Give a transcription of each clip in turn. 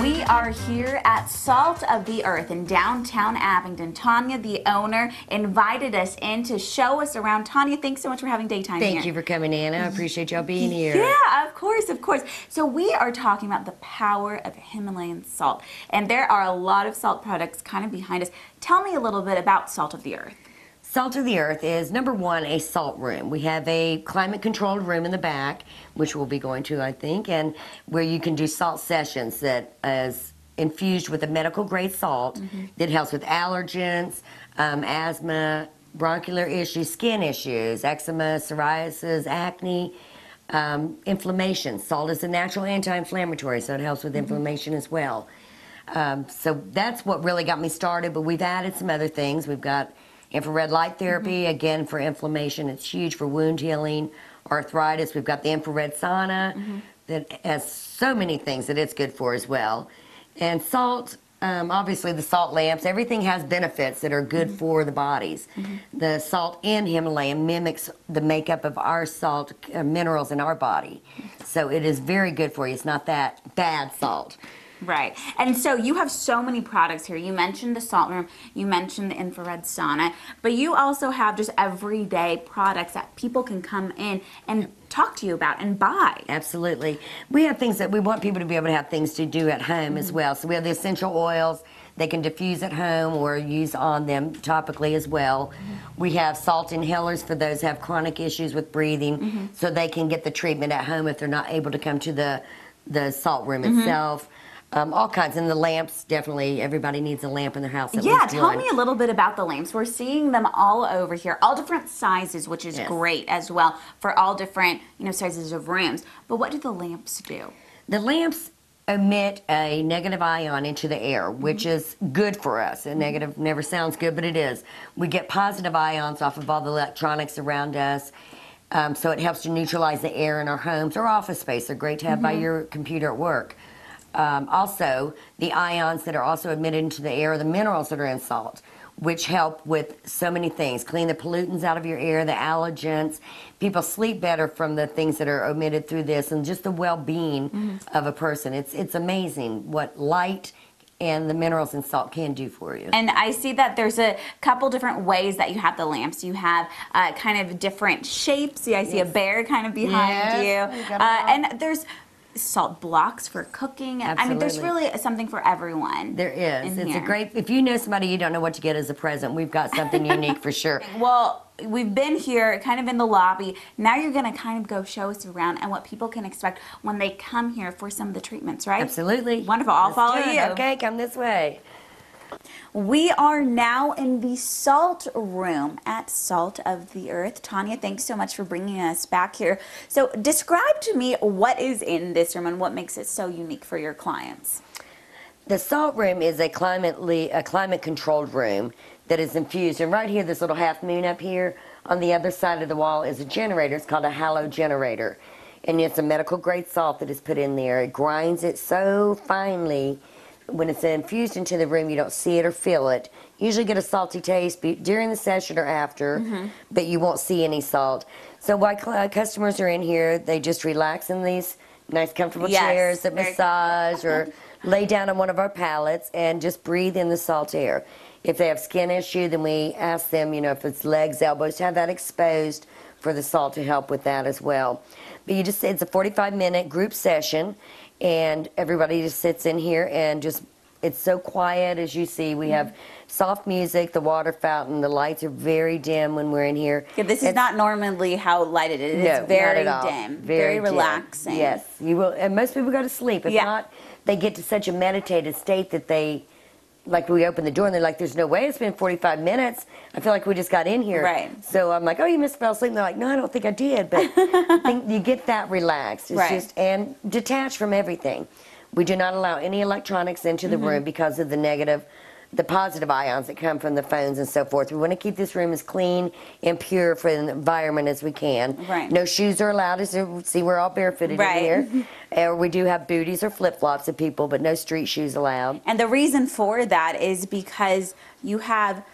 We are here at Salt of the Earth in downtown Abingdon. Tonya, the owner, invited us in to show us around. Tonya, thanks so much for having daytime here. Thank you for coming in. I appreciate y'all being here. Yeah, of course, of course. So we are talking about the power of Himalayan salt. And there are a lot of salt products kind of behind us. Tell me a little bit about Salt of the Earth. Salt of the Earth is, number one, a salt room. We have a climate-controlled room in the back, which we'll be going to, I think, and where you can do salt sessions that is infused with a medical-grade salt that helps with allergens, asthma, bronchial issues, skin issues, eczema, psoriasis, acne, inflammation. Salt is a natural anti-inflammatory, so it helps with inflammation as well. So that's what really got me started, but we've added some other things. We've got infrared light therapy, again, for inflammation. It's huge for wound healing, arthritis. We've got the infrared sauna that has so many things that it's good for as well. And salt, obviously the salt lamps, everything has benefits that are good for the bodies. The salt in Himalayan mimics the makeup of our salt minerals in our body. So it is very good for you. It's not that bad salt. Right. And so you have so many products here. You mentioned the salt room, you mentioned the infrared sauna, but you also have just everyday products that people can come in and talk to you about and buy. Absolutely. We have things that we want people to be able to have things to do at home as well. So we have the essential oils they can diffuse at home or use on them topically as well. We have salt inhalers for those who have chronic issues with breathing, so they can get the treatment at home if they're not able to come to the salt room itself. All kinds, and the lamps, definitely, everybody needs a lamp in their house. Yeah, tell me a little bit about the lamps. We're seeing them all over here, all different sizes, which is great as well, for all different, sizes of rooms. But what do the lamps do? The lamps emit a negative ion into the air, which is good for us. A negative never sounds good, but it is. We get positive ions off of all the electronics around us. So it helps to neutralize the air in our homes or office space. They're great to have by your computer at work. Also, the ions that are also emitted into the air are the minerals that are in salt, which help with so many things. Clean the pollutants out of your air, the allergens. People sleep better from the things that are emitted through this, and just the well-being of a person. It's amazing what light and the minerals in salt can do for you. And I see that there's a couple different ways that you have the lamps. You have kind of different shapes. See, I see a bear kind of behind you. And there's salt blocks for cooking. Absolutely. I mean, there's really something for everyone. There is. It's a great, if you know somebody you don't know what to get as a present, we've got something unique for sure. Well, we've been here kind of in the lobby. Now you're going to kind of go show us around and what people can expect when they come here for some of the treatments, right? Absolutely. Wonderful. I'll follow you. Okay, come this way. We are now in the salt room at Salt of the Earth. Tonya, thanks so much for bringing us back here. So describe to me what is in this room and what makes it so unique for your clients. The salt room is a climate-controlled room that is infused. And right here, this little half moon up here, on the other side of the wall is a generator. It's called a halo generator. And it's a medical-grade salt that is put in there. It grinds it so finely. When it's infused into the room, you don't see it or feel it. You usually get a salty taste during the session or after, but you won't see any salt. So while customers are in here, they just relax in these nice, comfortable chairs that massage or lay down on one of our pallets and just breathe in the salt air. If they have skin issue, then we ask them, if it's legs, elbows, to have that exposed for the salt to help with that as well. But it's a 45-minute group session. And everybody just sits in here and it's so quiet, as you see. We have soft music, the water fountain, the lights are very dim when we're in here. Yeah, this is not normally how lighted it is. No, it's very not at all. dim, very relaxing. Yes, you will, and most people go to sleep. If not, they get to such a meditated state that like we open the door and they're like, there's no way it's been 45 minutes. I feel like we just got in here. Right. So I'm like, oh, you must fell asleep. And they're like, no, I don't think I did. But I think you get that relaxed. It's and detached from everything. We do not allow any electronics into the room because of the positive ions that come from the phones and so forth. We want to keep this room as clean and pure for the environment as we can. Right. No shoes are allowed. As you see, we're all barefooted in here. We do have booties or flip-flops of people, but no street shoes allowed. And the reason for that is because you have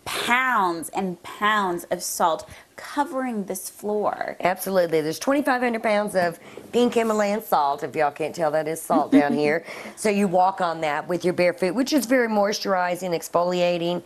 pounds and pounds of salt covering this floor. Absolutely. There's 2,500 pounds of pink Himalayan salt. If y'all can't tell, that is salt down here. So you walk on that with your bare feet, which is very moisturizing, exfoliating.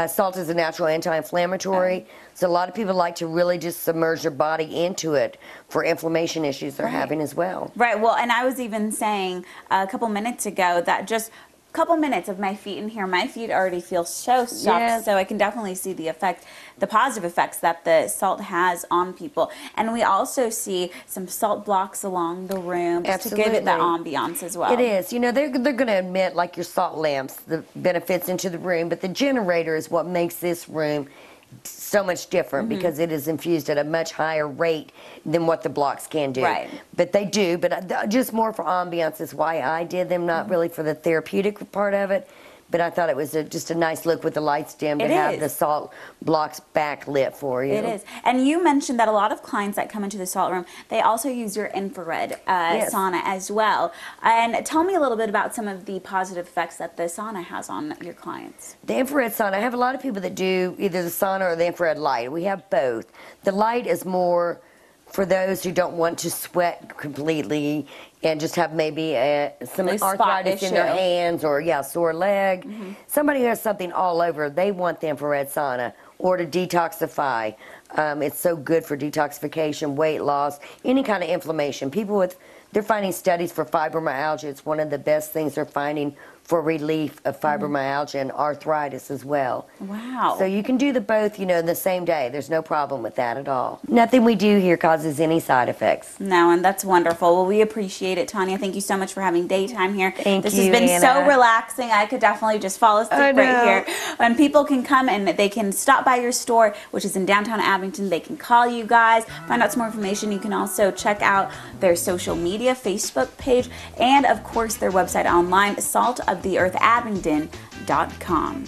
Salt is a natural anti-inflammatory. So a lot of people like to really just submerge their body into it for inflammation issues they're having as well. Right. Well, and I was even saying a couple minutes ago that just couple minutes of my feet in here, my feet already feel so soft, so I can definitely see the effect, the positive effects that the salt has on people. And we also see some salt blocks along the room just to give it that ambiance as well. It is. You know, they're going to admit, like your salt lamps, the benefits into the room, but the generator is what makes this room so much different because it is infused at a much higher rate than what the blocks can do. Right. But they do, but just more for ambiance is why I did them, not really for the therapeutic part of it. But I thought it was just a nice look with the lights dim to have the salt blocks backlit for you. It is. And you mentioned that a lot of clients that come into the salt room, they also use your infrared sauna as well. And tell me a little bit about some of the positive effects that the sauna has on your clients. The infrared sauna, I have a lot of people that do either the sauna or the infrared light. We have both. The light is more for those who don't want to sweat completely and just have maybe some arthritis in their hands or sore leg. Somebody who has something all over, they want the infrared sauna or to detoxify. It's so good for detoxification, weight loss, any kind of inflammation. People they're finding studies for fibromyalgia. It's one of the best things they're finding for relief of fibromyalgia and arthritis as well. Wow. So you can do the both, you know, the same day. There's no problem with that at all. Nothing we do here causes any side effects. No, and that's wonderful. Well, we appreciate it, Tonya. Thank you so much for having daytime here. Thank you, This has been Anna. so relaxing. I could definitely just fall asleep right here. And people can come and they can stop by your store, which is in downtown Abingdon. They can call you guys, find out some more information. You can also check out their social media, Facebook page, and of course their website online, saltoftheearthabingdon.com.